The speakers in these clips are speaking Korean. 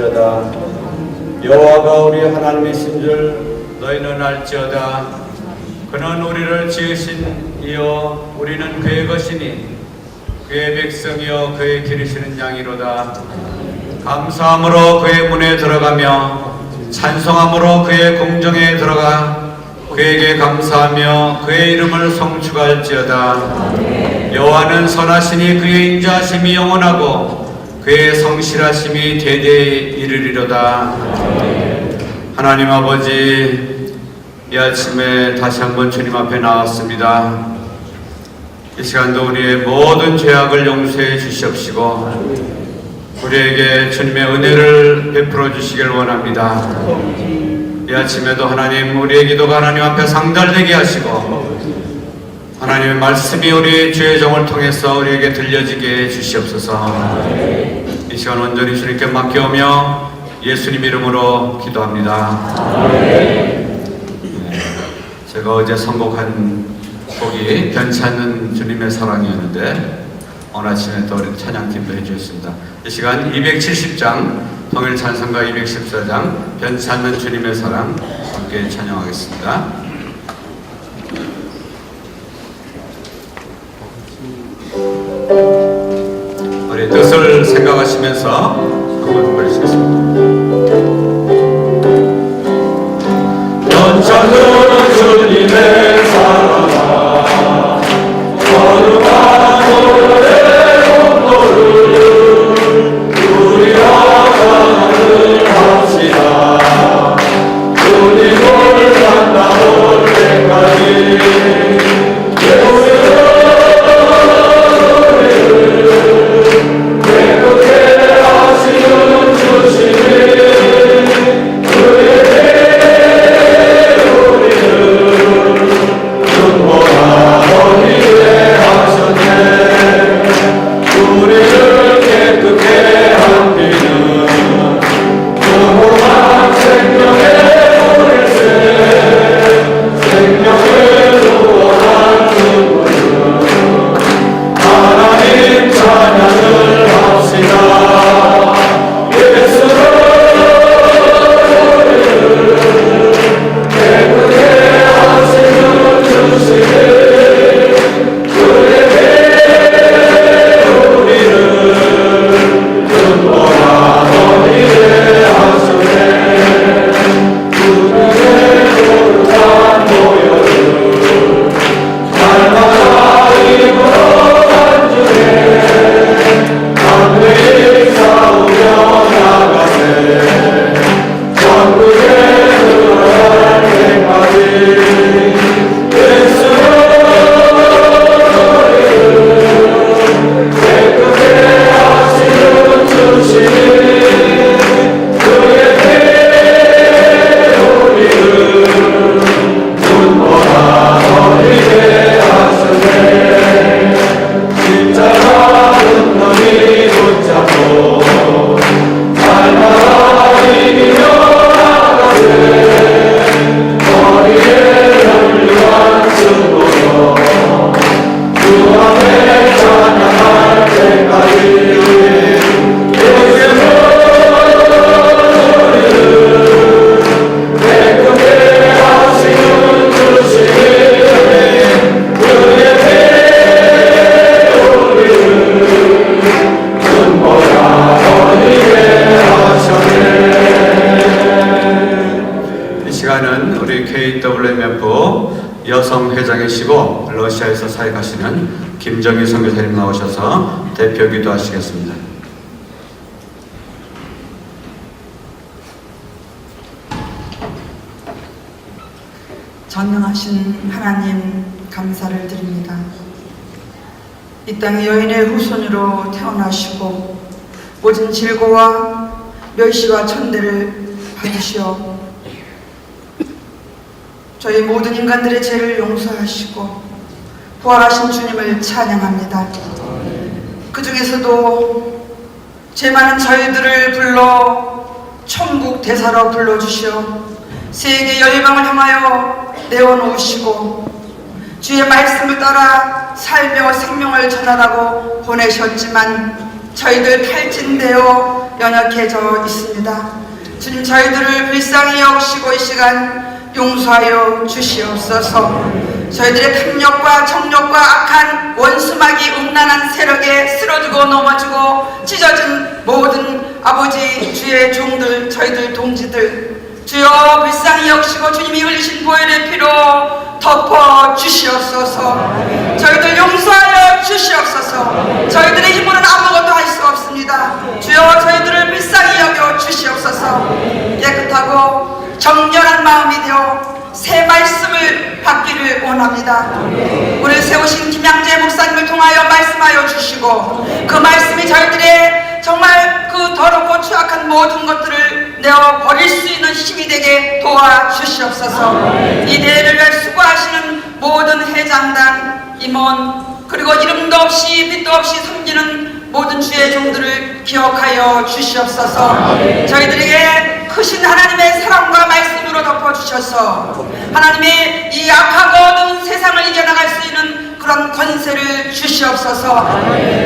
할지어다. 여호와가 우리 하나님이신 줄 너희는 알지어다. 그는 우리를 지으신 이여 우리는 그의 것이니 그의 백성이여 그의 기르시는 양이로다. 감사함으로 그의 문에 들어가며 찬송함으로 그의 궁정에 들어가 그에게 감사하며 그의 이름을 송축할지어다. 여호와는 선하시니 그의 인자하심이 영원하고 그의 성실하심이 대대에 이르리로다. 하나님 아버지, 이 아침에 다시 한번 주님 앞에 나왔습니다. 이 시간도 우리의 모든 죄악을 용서해 주시옵시고 우리에게 주님의 은혜를 베풀어 주시길 원합니다. 이 아침에도 하나님, 우리의 기도가 하나님 앞에 상달되게 하시고 하나님의 말씀이 우리의 주의 종을 통해서 우리에게 들려지게 해 주시옵소서. 이 시간 온전히 주님께 맡겨오며 예수님 이름으로 기도합니다. 제가 어제 선곡한 곡이 변치 않는 주님의 사랑이었는데 오늘 아침에 또 우리 찬양팀도 해주셨습니다. 이 시간 270장 통일 찬송가 214장 변치 않는 주님의 사랑 함께 찬양하겠습니다. 우리 뜻을 생각하시면서 한번 부르시겠습니다. 변치 않는 주님의 사랑 거룩한 오늘의 공로를 우리가 전하를 합시다. 주님을 만나볼 때까지 예수를 깨끗게 하시는 주시니 여성회장이시고 러시아에서 사역하시는 김정희 선교사님 나오셔서 대표 기도하시겠습니다. 전능하신 하나님 감사를 드립니다. 이 땅에 여인의 후손으로 태어나시고 모든 질고와 멸시와 천대를 받으시어 저희 모든 인간들의 죄를 용서하시고 부활하신 주님을 찬양합니다. 그 중에서도 죄 많은 저희들을 불러 천국 대사로 불러주시어 세계 열방을 향하여 내어놓으시고 주의 말씀을 따라 살며 생명을 전하라고 보내셨지만 저희들 탈진되어 연약해져 있습니다. 주님, 저희들을 불쌍히 여기시고 이 시간 용서하여 주시옵소서. 저희들의 탐욕과 정욕과 악한 원수마귀 음란한 세력에 쓰러지고 넘어지고 찢어진 모든 아버지 주의 종들, 저희들 동지들, 주여 불쌍히 여기시고 주님이 흘리신 보혈의 피로 덮어 주시옵소서. 저희들 용서하여 주시옵소서. 저희들의 힘으로는 아무것도 할 수 없습니다. 주여 저희들을 불쌍히 여겨 주시옵소서. 깨끗하고 정결한 마음이 되어 새 말씀을 받기를 원합니다. 오늘 세우신 김양재 목사님을 통하여 말씀하여 주시고 그 말씀이 저희들의 정말 그 더럽고 추악한 모든 것들을 내어 버릴 수 있는 힘이 되게 도와주시옵소서. 이 대회를 위해 수고하시는 모든 회장단, 임원, 그리고 이름도 없이 빛도 없이 섬기는 모든 주의 종들을 기억하여 주시옵소서. 저희들에게 크신 하나님의 사랑과 말씀으로 덮어주셔서 하나님의 이 악하고 어두운 세상을 이겨나갈 수 있는 그런 권세를 주시옵소서.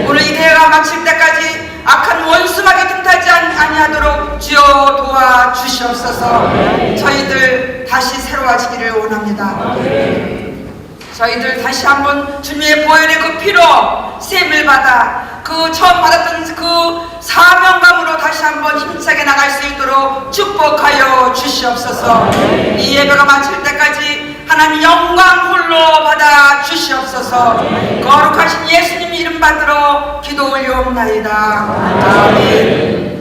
오늘 이 대회가 마칠 때까지 악한 원수마귀 틈타지 아니하도록 주여 도와주시옵소서. 저희들 다시 새로워지기를 원합니다. 저희들 다시 한번 주님의 보혈의 그 피로 셈을 받아 그 처음 받았던 그 사명감으로 다시 한번 힘차게 나갈 수 있도록 축복하여 주시옵소서. 이 예배가 마칠 때까지 하나님 영광 홀로 받아 주시옵소서. 거룩하신 예수님 이름 받들어 기도 올려옵나이다. 아멘.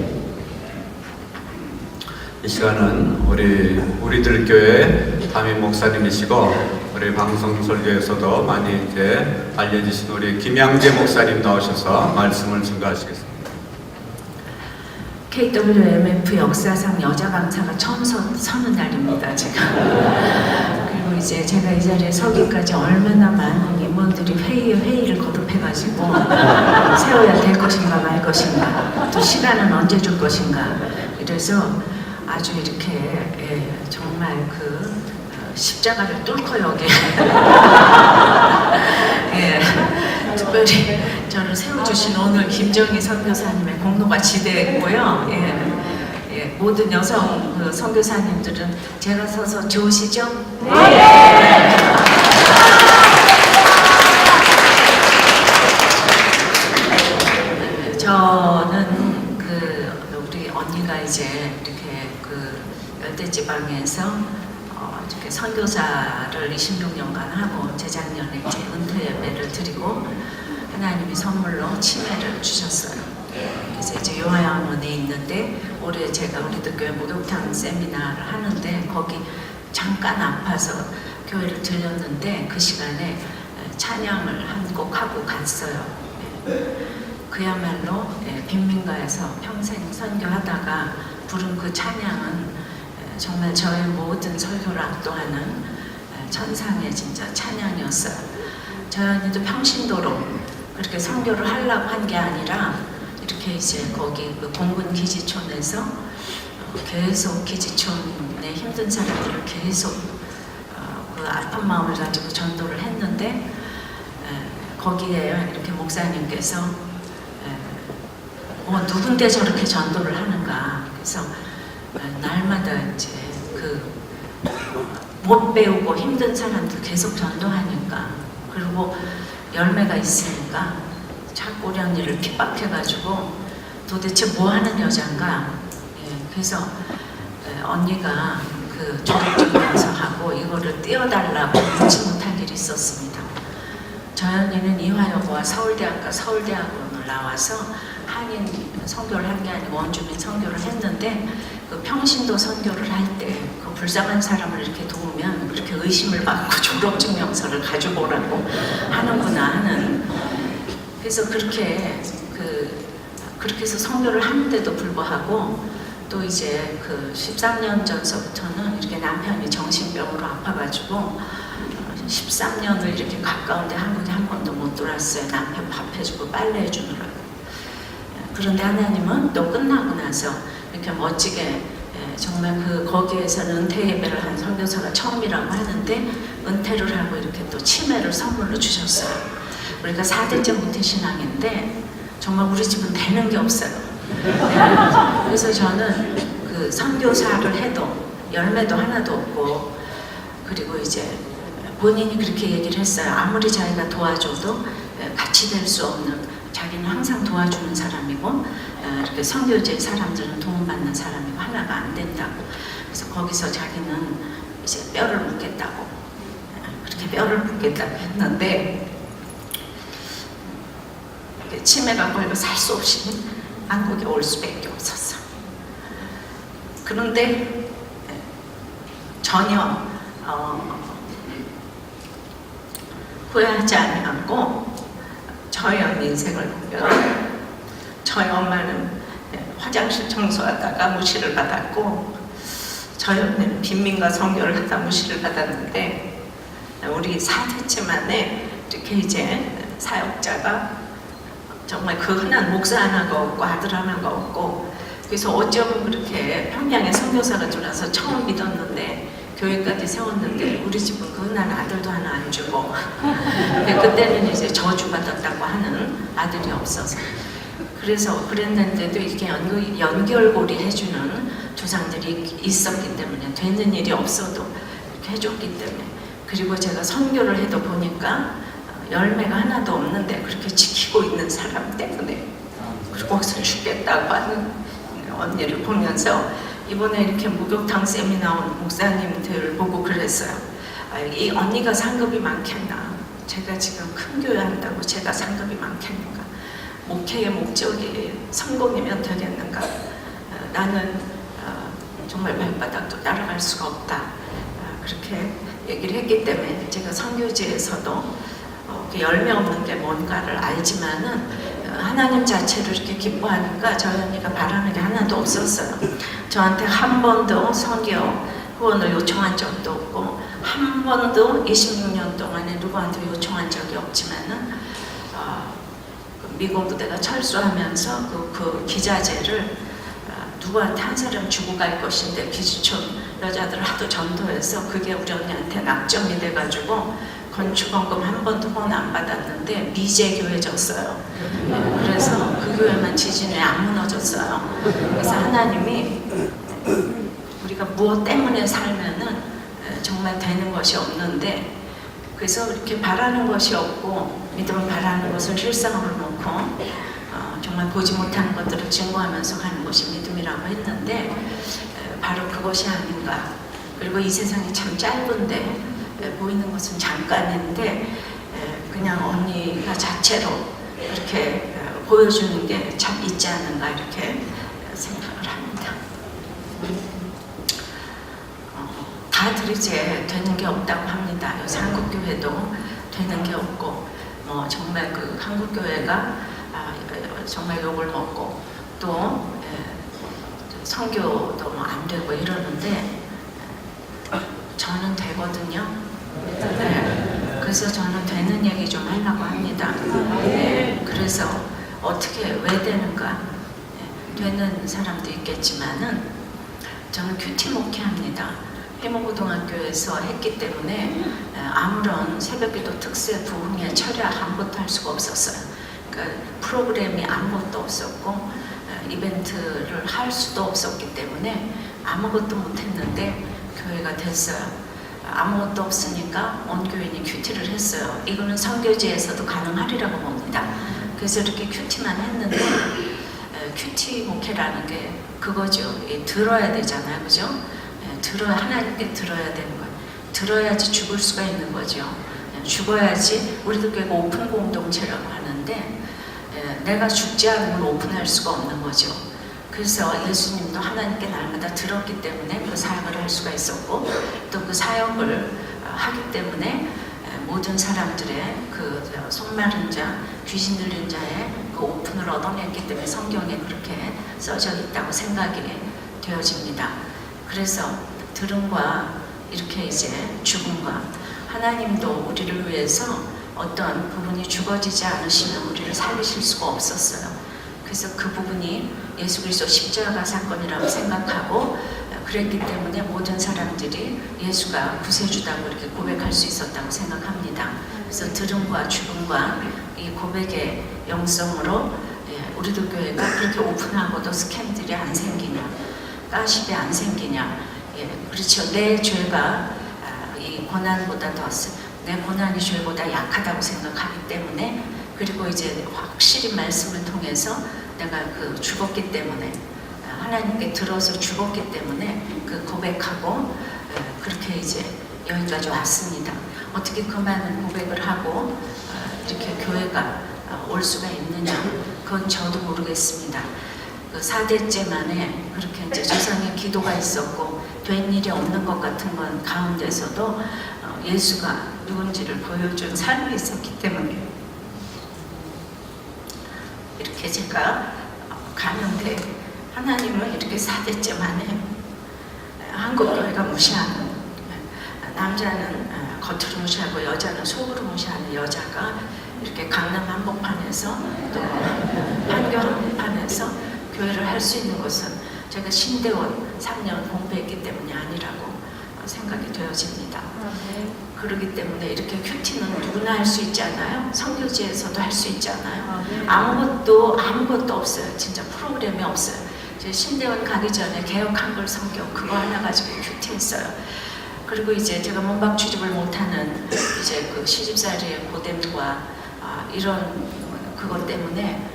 이 시간은 우리들 교회 담임 목사님이시고 우리 방송 설교에서도 많이 이제 알려주신 우리 김양재 목사님 나오셔서 말씀을 증거하시겠습니다. KWMF 역사상 여자 강사가 처음 서는 날입니다, 제가. 그리고 이제 제가 이 자리에 서기까지 얼마나 많은 임원들이 회의를 거듭해가지고 세워야 될 것인가 말 것인가, 또 시간은 언제 줄 것인가. 그래서 아주 이렇게 정말 그 십자가를 뚫고 여기 특별히 저를 세워주신 오늘 김정희 선교사님의 공로가 지대했고요. 모든 여성 그 선교사님들은 제가 서서 좋으시죠? 네. 저는 우리 언니가 이제 이렇게 그 열대지방에서 이렇게 선교사를 26년간 하고 재작년에 이제 은퇴 예배를 드리고 하나님이 선물로 치매를 주셨어요. 그래서 이제 요양원에 있는데 올해 제가 우리들 교회 목욕탕 세미나를 하는데 거기 잠깐 아파서 교회를 들렸는데 그 시간에 찬양을 한 곡 하고 갔어요. 그야말로 빈민가에서 평생 선교하다가 부른 그 찬양은 정말 저의 모든 설교를 압도하는 천상의 진짜 찬양이었어요. 저희 언니도 평신도로 그렇게 선교를 하려고 한 게 아니라 이렇게 이제 거기 그 공군 기지촌에서 계속 기지촌의 힘든 사람들을 계속 그 아픈 마음을 가지고 전도를 했는데 거기에 이렇게 목사님께서 누군데 저렇게 전도를 하는가. 그래서 날마다 이제 그 못 배우고 힘든 사람들 계속 전도하니까, 그리고 열매가 있으니까 자꾸 우리 언니를 핍박해가지고 도대체 뭐 하는 여잔가. 그래서 언니가 그 졸업증명서하고 이거를 띄워달라고 묻지 못한 일이 있었습니다. 저희 언니는 이화여고와 서울대학원을 나와서 한인 선교를 한 게 아니고 원주민 선교를 했는데 그 평신도 선교를 할 때 그 불쌍한 사람을 이렇게 도우면 그렇게 의심을 받고 졸업증명서를 가지고 오라고 하는구나 하는. 그래서 그렇게 해서 선교를 하는데도 불구하고 또 이제 그 13년 전서부터는 이렇게 남편이 정신병으로 아파가지고 13년을 이렇게 가까운데 한국에 한 번도 못 돌았어요. 남편 밥 해주고 빨래 해주느라고. 그런데 하나님은 또 끝나고 나서 이렇게 멋지게 정말 거기에서는 은퇴 예배를 한 선교사가 처음이라고 하는데 은퇴를 하고 이렇게 또 치매를 선물로 주셨어요. 우리가 4대째 모태신앙인데 정말 우리 집은 되는 게 없어요. 그래서 저는 그 선교사를 해도 열매도 하나도 없고, 그리고 이제 본인이 그렇게 얘기를 했어요. 아무리 자기가 도와줘도 같이 될 수 없는, 자기는 항상 도와주는 사람이고 이렇게 선교제 사람들은 도움받는 사람이고 하나가 안 된다고. 그래서 거기서 자기는 이제 뼈를 묻겠다고, 그렇게 뼈를 묻겠다고 했는데 치매가 걸려 살 수 없이 한국에 올 수밖에 없었어. 그런데 전혀 후회하지 않고 저희 언니 인생을 보면, 저희 엄마는 화장실 청소하다가 무시를 받았고, 저희 언니는 빈민가 선교를 하다 무시를 받았는데, 우리 4대째 만에 이렇게 이제 사역자가 정말 그 흔한 목사 하나가 없고 아들 하나가 없고, 그래서 어쩌면 그렇게 평양에 선교사가 들어와서 처음 믿었는데 교회까지 세웠는데 우리 집은 그 흔한 아들도 하나 안 주고, 그때는 이제 저주받았다고 하는 아들이 없어서, 그래서 그랬는데도 이렇게 연결고리 해주는 조상들이 있었기 때문에 되는 일이 없어도 이렇게 해줬기 때문에, 그리고 제가 선교를 해도 보니까 열매가 하나도 없는데 그렇게 지키고 있는 사람 때문에, 그리고 거기서 죽겠다고 하는 언니를 보면서 이번에 이렇게 목욕탕 세미나 온 목사님들을 보고 그랬어요. 이 언니가 상급이 많겠나, 제가 지금 큰 교회 한다고 제가 상급이 많겠는가, 목회의 목적이 성공이면 되겠는가, 나는 정말 발바닥도 따라갈 수가 없다, 그렇게 얘기를 했기 때문에 제가 선교지에서도 열매 없는 게 뭔가를 알지만은 하나님 자체를 이렇게 기뻐하니까 저희 언니가 바라는 게 하나도 없었어요. 저한테 한 번도 선교 후원을 요청한 적도 없고, 한 번도 26년 동안에 누구한테 요청한 적이 없지만은 미국 부대가 철수하면서 그 기자재를 누구한테 한 사람 주고 갈 것인데 기지촌 여자들 하도 전도해서 그게 우리 언니한테 낙점이 돼가지고 건축원금 한 번도 후원 안 받았는데 미제교회졌어요. 그래서 그 교회만 지진에 안 무너졌어요. 그래서 하나님이 우리가 무엇 때문에 살면은 정말 되는 것이 없는데, 그래서 이렇게 바라는 것이 없고 믿음을 바라는 것을 실상으로 놓고 정말 보지 못하는 것들을 증거하면서 가는 것이 믿음이라고 했는데, 바로 그것이 아닌가. 그리고 이 세상이 참 짧은데 보이는 것은 잠깐인데 그냥 언니가 자체로 이렇게 보여주는 게 참 있지 않은가, 이렇게 생각을 합니다. 다들 이제 되는 게 없다고 합니다. 요새 한국교회도 되는 게 없고, 정말 그 한국교회가 정말 욕을 먹고 또 선교도 안 되고 이러는데 저는 되거든요. 네. 그래서 저는 되는 얘기 좀 하려고 합니다. 네. 그래서 어떻게 왜 되는가? 네. 되는 사람도 있겠지만은 저는 큐티 목회합니다. 해모고등학교에서 했기 때문에 아무런 새벽기도 특세 부흥회 철야 아무것도 할 수가 없었어요. 그러니까 프로그램이 아무것도 없었고 이벤트를 할 수도 없었기 때문에 아무것도 못했는데 교회가 됐어요. 아무것도 없으니까 온 교인이 큐티를 했어요. 이거는 선교지에서도 가능하리라고 봅니다. 그래서 이렇게 큐티만 했는데 큐티 목회라는 게 그거죠. 들어야 되잖아요, 그죠? 들어야, 하나님께 들어야 되는 거예요. 들어야지 죽을 수가 있는 거죠. 죽어야지. 우리도 교회가 오픈 공동체라고 하는데 내가 죽지 않으면 오픈할 수가 없는 거죠. 그래서 예수님도 하나님께 날마다 들었기 때문에 그 사역을 할 수가 있었고, 또 그 사역을 하기 때문에 모든 사람들의 그 속마른 자, 귀신 들린 자의 그 오픈을 얻어냈기 때문에 성경에 그렇게 써져 있다고 생각이 되어집니다. 그래서 들음과 이렇게 이제 죽음과, 하나님도 우리를 위해서 어떤 부분이 죽어지지 않으시면 우리를 살리실 수가 없었어요. 그래서 그 부분이 예수 그리스도 십자가 사건이라고 생각하고 그랬기 때문에 모든 사람들이 예수가 구세주다고 이렇게 고백할 수 있었다고 생각합니다. 그래서 들음과 죽음과 이 고백의 영성으로 예, 우리도 교회가 그렇게 오픈하고도 스캔들이 안 생기냐, 가십이 안 생기냐. 예, 그렇죠. 내 죄가 이 고난보다 내 고난이 죄보다 약하다고 생각하기 때문에, 그리고 이제 확실히 말씀을 통해서 내가 죽었기 때문에, 하나님께 들어서 죽었기 때문에 그 고백하고 그렇게 이제 여기까지 왔습니다. 어떻게 그 많은 고백을 하고 이렇게 교회가 올 수가 있느냐, 그건 저도 모르겠습니다. 그 4대째 만에 그렇게 이제 조상의 기도가 있었고 된 일이 없는 것 같은 건 가운데서도 예수가 누군지를 보여준 삶이 있었기 때문에 이렇게 제가 가는데, 하나님은 이렇게 4대째 만에 한국교회가 무시하는, 남자는 겉으로 무시하고 여자는 속으로 무시하는 여자가 이렇게 강남 한복판에서 또 판교 한복판에서 교회를 할 수 있는 것은 제가 신대원 3년 공부했기 때문이 아니라고 생각이 되어집니다. 그렇기 때문에 이렇게 큐티는 누구나 할 수 있지 않아요? 선교지에서도 할 수 있지 않아요? 아무것도 없어요. 진짜 프로그램이 없어요. 제 신대원 가기 전에 개혁 한글 성경 그거 하나 가지고 큐티했어요. 그리고 이제 제가 문박 취직을 못하는 이제 그 시집살이의 고됨과 이런 그것 때문에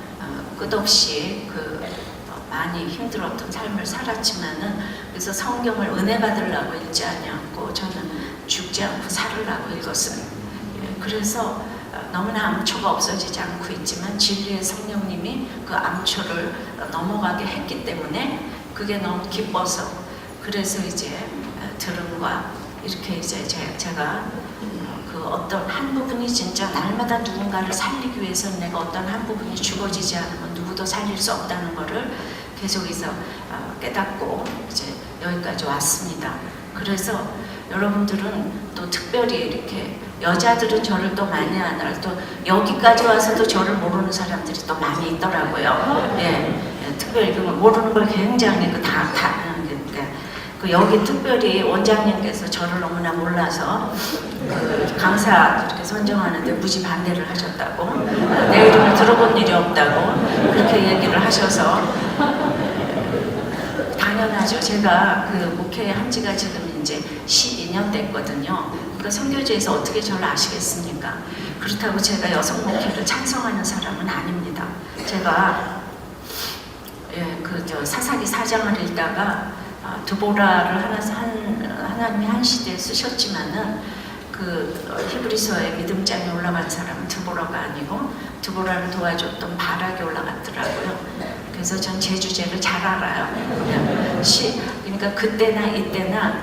끝없이 많이 힘들었던 삶을 살았지만은, 그래서 성경을 은혜 받으려고 읽지 않고 저는 죽지 않고 살으려고 읽었어요. 예, 그래서 너무나 암초가 없어지지 않고 있지만 진리의 성령님이 그 암초를 넘어가게 했기 때문에 그게 너무 기뻐서, 그래서 이제 들음과 이렇게 이제 제가 그 어떤 한 부분이 진짜 날마다 누군가를 살리기 위해서는 내가 어떤 한 부분이 죽어지지 않으면 누구도 살릴 수 없다는 것을 계속해서 깨닫고 이제 여기까지 왔습니다. 그래서 여러분들은 또 특별히 이렇게 여자들은 저를 또 많이 아느라 또 여기까지 와서도 저를 모르는 사람들이 또 많이 있더라고요. 예, 특별히 모르는 걸 굉장히 여기 특별히 원장님께서 저를 너무나 몰라서 강사 이렇게 선정하는데 무지 반대를 하셨다고, 내 이름을 들어본 일이 없다고 그렇게 얘기를 하셔서, 당연하죠. 제가 목회한 지가 지금 이제 12년 됐거든요. 그러니까 선교지에서 어떻게 저를 아시겠습니까? 그렇다고 제가 여성 목회를 찬성하는 사람은 아닙니다. 제가 사사기 4장을 읽다가 드보라를 하나님이 한 시대에 쓰셨지만은 히브리서에 믿음장에 올라간 사람은 드보라가 아니고 드보라를 도와줬던 바락이 올라갔더라고요. 그래서 전 제 주제를 잘 알아요. 그러니까 그때나 이때나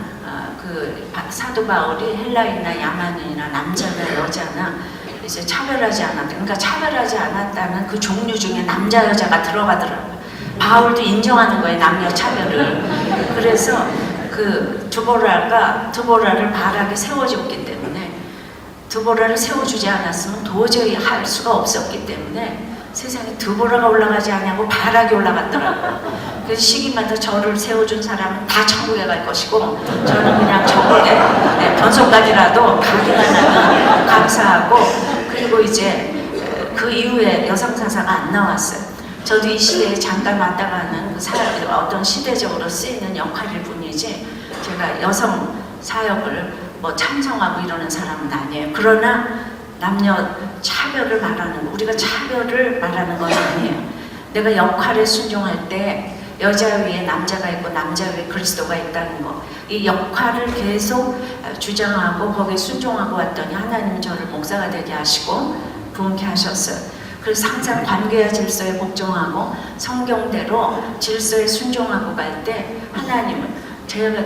사도 바울이 헬라인이나 야만인이나 남자나 여자나 이제 차별하지 않았다. 그러니까 차별하지 않았다는 그 종류 중에 남자 여자가 들어가더라고요. 바울도 인정하는 거예요, 남녀 차별을. 그래서 드보라를 바락에 세워줬기 때문에, 드보라를 세워주지 않았으면 도저히 할 수가 없었기 때문에 세상에 드보라가 올라가지 않냐고 바락이 올라갔더라고요. 그래서 시기마다 저를 세워준 사람은 다 천국에 갈 것이고, 저는 그냥 천국에 변속까지라도 가기만 하면 감사하고, 그리고 이제 그 이후에 여성사사가 안 나왔어요. 저도 이 시대에 잠깐 왔다 가는 어떤 시대적으로 쓰이는 역할일 뿐이지, 제가 여성 사역을 찬성하고 이러는 사람은 아니에요. 그러나 남녀 차별을 말하는 거, 우리가 차별을 말하는 건 아니에요. 내가 역할에 순종할 때 여자 위에 남자가 있고 남자 위에 그리스도가 있다는 거, 이 역할을 계속 주장하고 거기에 순종하고 왔더니 하나님은 저를 목사가 되게 하시고 부흥케 하셨어요. 그래서 항상 관계와 질서에 복종하고 성경대로 질서에 순종하고 갈 때 하나님은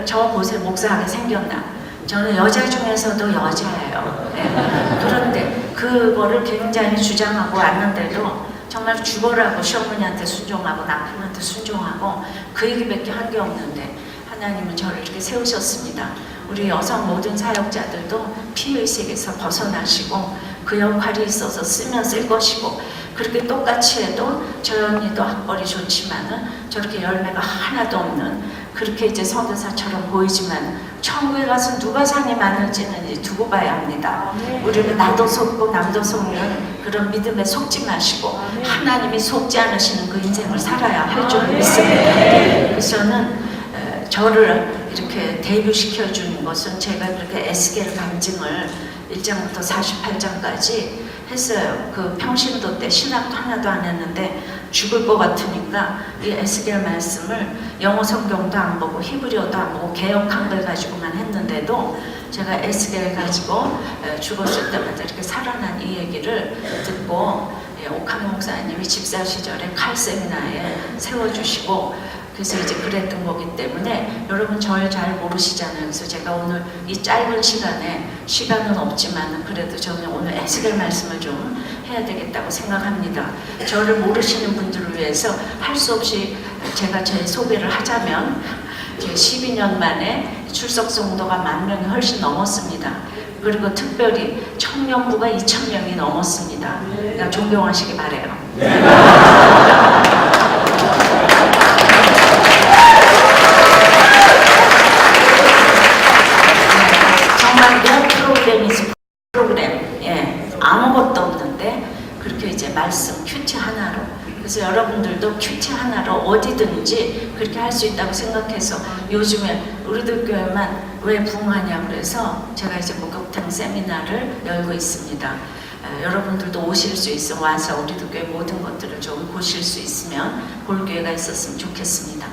저 곳에 목사하게 생겼나? 저는 여자 중에서도 여자예요. 네. 그런데 그거를 굉장히 주장하고 왔는데도 정말 죽어라고 시어머니한테 순종하고 남편한테 순종하고 그 얘기밖에 한 게 없는데 하나님은 저를 이렇게 세우셨습니다. 우리 여성 모든 사역자들도 피의식에서 벗어나시고 그 역할이 있어서 쓰면 쓸 것이고, 그렇게 똑같이 해도 저 언니도 학벌이 좋지만은 저렇게 열매가 하나도 없는 그렇게 이제 선교사처럼 보이지만 천국에 가서 누가 상이 많을지는 이제 두고 봐야 합니다. 우리는 나도 속고 남도 속는 그런 믿음에 속지 마시고 하나님이 속지 않으시는 그 인생을 살아야 할 줄 믿습니다. 그래서 저는 저를 이렇게 데뷔시켜 주는 것은 제가 그렇게 에스겔 간증을 1장부터 48장까지 했어요. 그 평신도 때 신학도 하나도 안 했는데 죽을 것 같으니까 이 에스겔 말씀을 영어 성경도 안 보고 히브리어도 안 보고 개역 한글 가지고만 했는데도 제가 에스겔 가지고 죽었을 때마다 이렇게 살아난 이 얘기를 듣고 옥한 목사님이 집사 시절에 칼 세미나에 세워주시고 그래서 이제 그랬던 거기 때문에 여러분 저를 잘 모르시잖아요. 그래서 제가 오늘 이 짧은 시간에 시간은 없지만 그래도 저는 오늘 에스겔 말씀을 좀 해야 되겠다고 생각합니다. 저를 모르시는 분들을 위해서 할 수 없이 제가 제 소개를 하자면 12년 만에 출석 정도가 10,000명이 훨씬 넘었습니다. 그리고 특별히 청년부가 2,000명이 넘었습니다. 그러니까 존경하시기 바래요. 프로그램, 아무것도 없는데 그렇게 이제 말씀 큐티 하나로, 그래서 여러분들도 큐티 하나로 어디든지 그렇게 할 수 있다고 생각해서 요즘에 우리들 교회만 왜 부흥하냐 그래서 제가 이제 목욕탕 세미나를 열고 있습니다. 여러분들도 오실 수 있어 와서 우리들 교회 모든 것들을 좀 보실 수 있으면 볼 기회가 있었으면 좋겠습니다.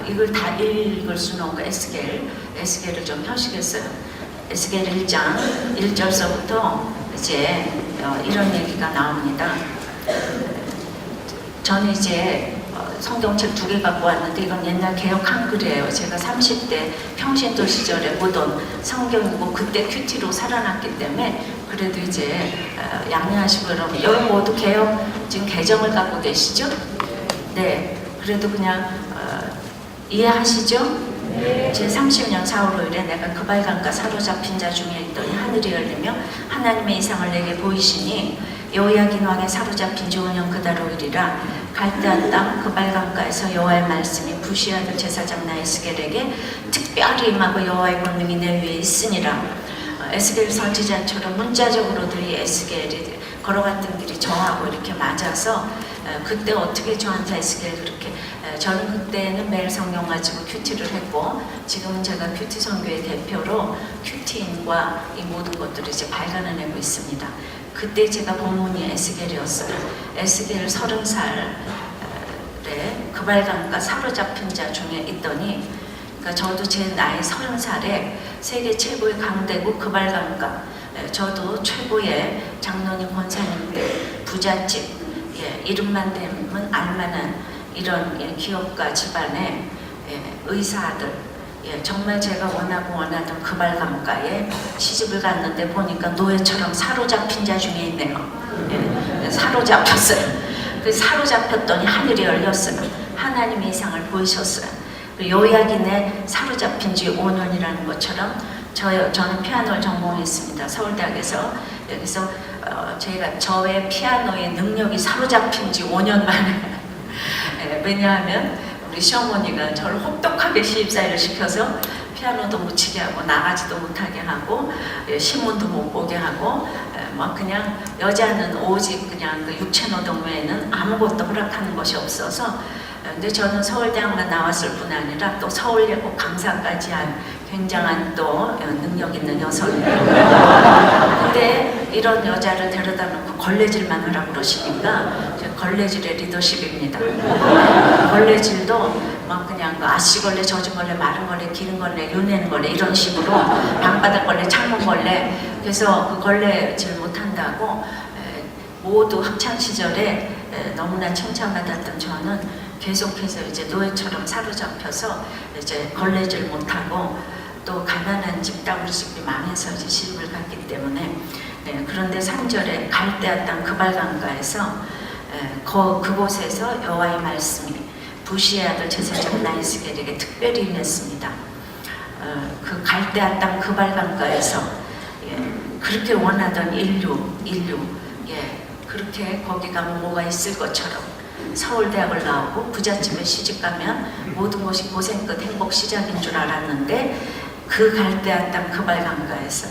이걸 다 읽을 수는 없고 에스겔을 좀 펴시겠어요. 에스겔 1장 1절서부터 이제 이런 얘기가 나옵니다. 저는 이제 성경책 2개 갖고 왔는데 이건 옛날 개역 한글이에요. 제가 30대 평신도 시절에 보던 성경이고 그때 큐티로 살아났기 때문에 그래도 이제 양해하시고 여러분 여기 모두 개역 지금 개정을 갖고 계시죠? 네, 그래도 그냥 이해하시죠? 제 30년 4월 5일에 내가 그발강가 사로잡힌 자 중에 있더니 하늘이 열리며 하나님의 이상을 내게 보이시니 여호야긴 왕의 사로잡힌 지 5년 그달 5일이라 갈대아 땅 그발강가에서 여호와의 말씀이 부시 아들 제사장 에스겔에게 특별히 임하고 여호와의 권능이 내 위에 있으니라. 에스겔 선지자처럼 문자적으로도 이 에스겔이 걸어갔던 길이 저하고 이렇게 맞아서 그때 어떻게 저한테 에스겔 그렇게 저는 그때는 매일 성경 가지고 큐티를 했고 지금은 제가 큐티 선교의 대표로 큐티인과 이 모든 것들을 이제 발간해내고 있습니다. 그때 제가 본문이 에스겔이었어요. 에스겔 30살에 그발강가 사로잡힌 자 중에 있더니 그러니까 저도 제 나이 30살에 세계 최고의 강대국 그발강가 저도 최고의 장로님 권사님들 부잣집 이름만 대면 알만한 이런 기업가 집안의 의사들 정말 제가 원하던 그발강가에 시집을 갔는데 보니까 노예처럼 사로잡힌 자 중에 있네요. 사로잡혔어요. 그래서 사로잡혔더니 하늘이 열렸어요. 하나님의 이상을 보이셨어요. 여호야긴에 사로잡힌 지 5년이라는 것처럼 저는 피아노를 전공했습니다. 서울대학에서. 여기서 제가 저의 피아노의 능력이 사로잡힌 지 5년 만에 왜냐하면 우리 시어머니가 저를 혹독하게 시집살이를 시켜서 피아노도 못 치게 하고 나가지도 못하게 하고 신문도 못 보게 하고 뭐 그냥 여자는 오직 그냥 그 육체노동 외에는 아무것도 허락하는 것이 없어서 근데 저는 서울대학만 나왔을 뿐 아니라 또 서울예고 강사까지 한 굉장한 또 능력 있는 여성이에요. 근데 이런 여자를 데려다 놓고 걸레질만 하라고 그러시니까 걸레질의 리더십입니다. 걸레질도 막 그냥 아씨걸레, 젖은걸레, 마른걸레, 기른걸레, 요내는 걸레 이런 식으로 방바닥걸레, 창문걸레 그래서 그 걸레질 못한다고 모두 학창시절에 너무나 칭찬받았던 저는 계속해서 이제 노예처럼 사로잡혀서 이제 걸레질 못하고 또 가난한 집 따구리 집이 망해서 이제 시집을 갔기 때문에 그런데 3절에 갈대아 땅 그발강가에서 그곳에서 여호와의 말씀이 부시의 아들 제사장 에스겔에게 특별히 임했습니다. 그 갈대아 땅 그발강가에서 그렇게 원하던 인류 그렇게 거기 가면 뭐가 있을 것처럼 서울대학을 나오고 부잣집에 시집가면 모든 것이 고생 끝 행복 시작인 줄 알았는데 그 갈대한 땅 그 발강가에서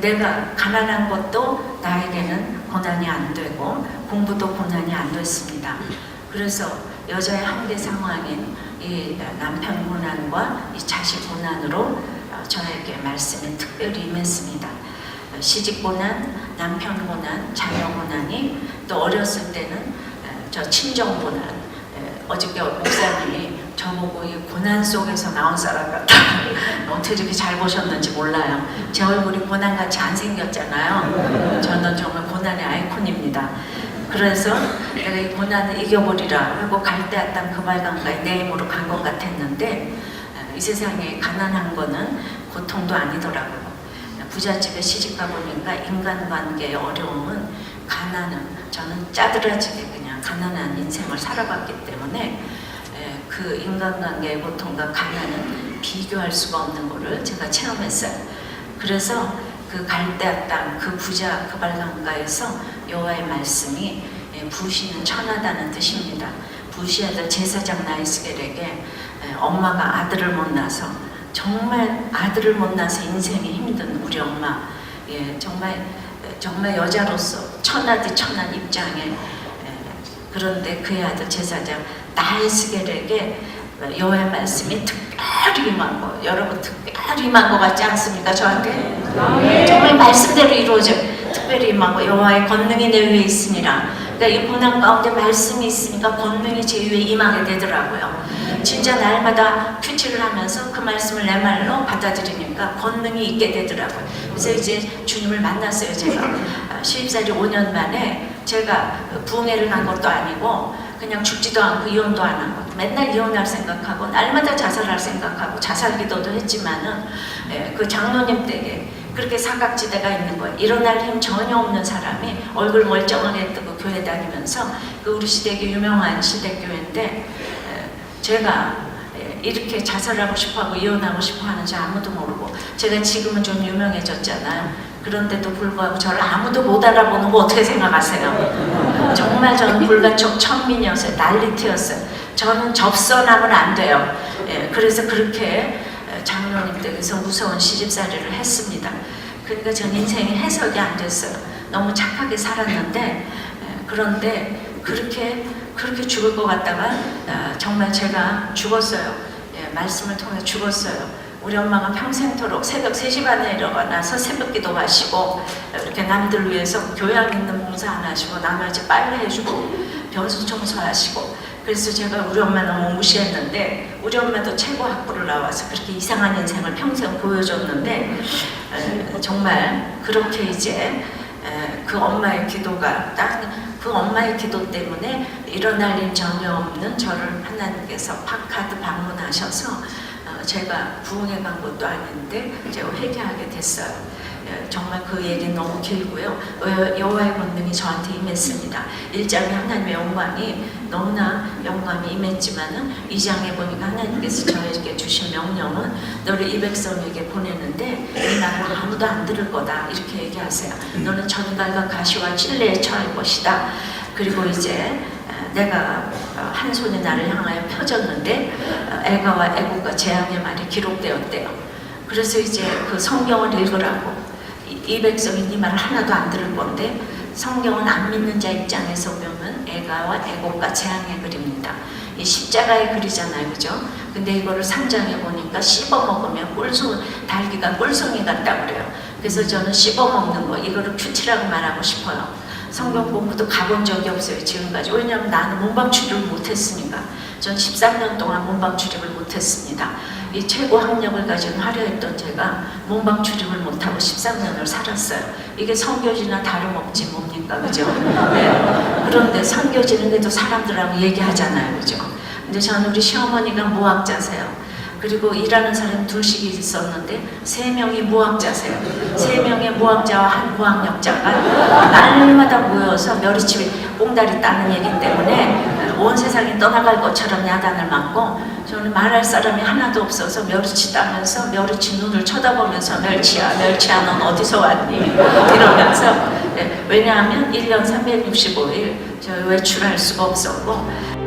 내가 가난한 것도 나에게는 고난이 안 되고 공부도 고난이 안 됐습니다. 그래서 여자의 한계 상황인 이 남편 고난과 이 자식 고난으로 저에게 말씀이 특별히 임했습니다. 시집 고난, 남편 고난, 자녀 고난이 또 어렸을 때는 저 친정 고난. 어저께 목사님이 저보고 이 고난 속에서 나온 사람 같다. 어떻게 이렇게 잘 보셨는지 몰라요. 제 얼굴이 고난같이 안 생겼잖아요. 저는 정말 고난의 아이콘입니다. 그래서 내가 이 고난을 이겨버리라 하고 갈대한 땅 그 발강가에 내 힘으로 간 것 같았는데 이 세상에 가난한 거는 고통도 아니더라고요. 부잣집에 시집가 보니까 인간관계의 어려움은 가난은 저는 짜들어지게 그냥 가난한 인생을 살아봤기 때문에 그 인간관계의 고통과 가난은 비교할 수가 없는 거를 제가 체험했어요. 그래서 그 갈대아 땅, 그 부자, 그 발강가에서 여호와의 말씀이 부시는 천하다는 뜻입니다. 부시 아들 제사장 나이스겔에게 엄마가 아들을 못 낳아서 정말 아들을 못 낳아서 인생이 힘든 우리 엄마, 정말 여자로서 천하디 천한 입장에 그런데 그의 아들 제사장 나이스겔에게 여호와의 말씀이 특별히 임한 거, 여러분 특별히 임한 거 같지 않습니까? 저한테 정말 말씀대로 이루어져요. 특별히 임하고 여호와의 권능이 내 위에 있으니라. 그러니까 이 고난 가운데 말씀이 있으니까 권능이 제 위에 임하게 되더라고요. 진짜 날마다 큐티를 하면서 그 말씀을 내 말로 받아들이니까 권능이 있게 되더라고요. 그래서 이제 주님을 만났어요. 제가 시집살이 5년 만에 제가 부흥회를 간 것도 아니고 그냥 죽지도 않고 이혼도 안 하고 맨날 이혼할 생각하고 날마다 자살할 생각하고 자살 기도도 했지만은 그 장로님 댁에 그렇게 사각지대가 있는 거예요. 일어날 힘 전혀 없는 사람이 얼굴 멀쩡하게 뜨고 교회 다니면서 그 우리 시댁이 유명한 시댁교회인데 제가 이렇게 자살하고 싶어하고 이혼하고 싶어 하는지 아무도 모르고 제가 지금은 좀 유명해졌잖아요. 그런데도 불구하고 저를 아무도 못 알아보는 거 어떻게 생각하세요? 정말 저는 불가촉 천민이었어요. 난리트였어요. 저는 접선하면 안 돼요. 그래서 그렇게 장로님 댁에서 무서운 시집살이를 했습니다. 그러니까 전 인생이 해석이 안 됐어요. 너무 착하게 살았는데 그런데 그렇게 죽을 것 같다가 정말 제가 죽었어요. 말씀을 통해 죽었어요. 우리 엄마가 평생토록 새벽 3시 반에 일어나서 새벽기도 하시고 이렇게 남들 위해서 교양 있는 봉사 안 하시고 나머지 빨래 해주고 변수 청소하시고 그래서 제가 우리 엄마 너무 무시했는데 우리 엄마도 최고 학부를 나와서 그렇게 이상한 인생을 평생 보여줬는데 정말 그렇게 이제 그 엄마의 기도가 딱 그 엄마의 기도 때문에 일어날 일 전혀 없는 저를 하나님께서 파카드 방문하셔서 제가 부흥회 간 것도 아닌데 제가 회개하게 됐어요. 정말 그 얘기는 너무 길고요. 여호와의 권능이 저한테 임했습니다. 1장에 하나님의 영광이 너무나 영광이 임했지만은 2장에 보니까 하나님께서 저에게 주신 명령은 너를 이 백성에게 보내는데 이 말을 아무도 안 들을 거다 이렇게 얘기하세요. 너는 전갈과 가시와 찔레에 처할 것이다. 그리고 이제 내가 한 손이 나를 향하여 펴졌는데 애가와 애국과 재앙의 말이 기록되었대요. 그래서 이제 그 성경을 읽으라고 이 백성이 네 말을 하나도 안 들을 건데 성경은 안 믿는 자 입장에서 보면 애가와 애국과 재앙의 글입니다. 이 십자가의 글이잖아요, 그죠? 근데 이거를 3장에 보니까 씹어 먹으면 달기가 꿀송이 같다고 그래요. 그래서 저는 씹어 먹는 거 이거를 큐티라고 말하고 싶어요. 성경 공부도 가본 적이 없어요, 지금까지. 왜냐하면 나는 문방 출입을 못했으니까. 전 13년 동안 문방 출입을 못했습니다. 이 최고 학력을 가진 화려했던 제가 문방 출입을 못하고 13년을 살았어요. 이게 선교지나 다름없지 뭡니까, 그죠? 네. 그런데 선교지는데도 사람들하고 얘기하잖아요, 그죠? 근데 저는 우리 시어머니가 무학자세요. 그리고 일하는 사람이 둘씩 있었는데 3명이 무학자세요. 3명의 무학자와 한 무학력자가 날마다 모여서 멸치집에 꽁다리 따는 얘기 때문에 온 세상이 떠나갈 것처럼 야단을 맞고 저는 말할 사람이 하나도 없어서 멸치 따면서 멸치 눈을 쳐다보면서 멸치야 넌 어디서 왔니? 이러면서 왜냐하면 1년 365일 저 외출할 수가 없었고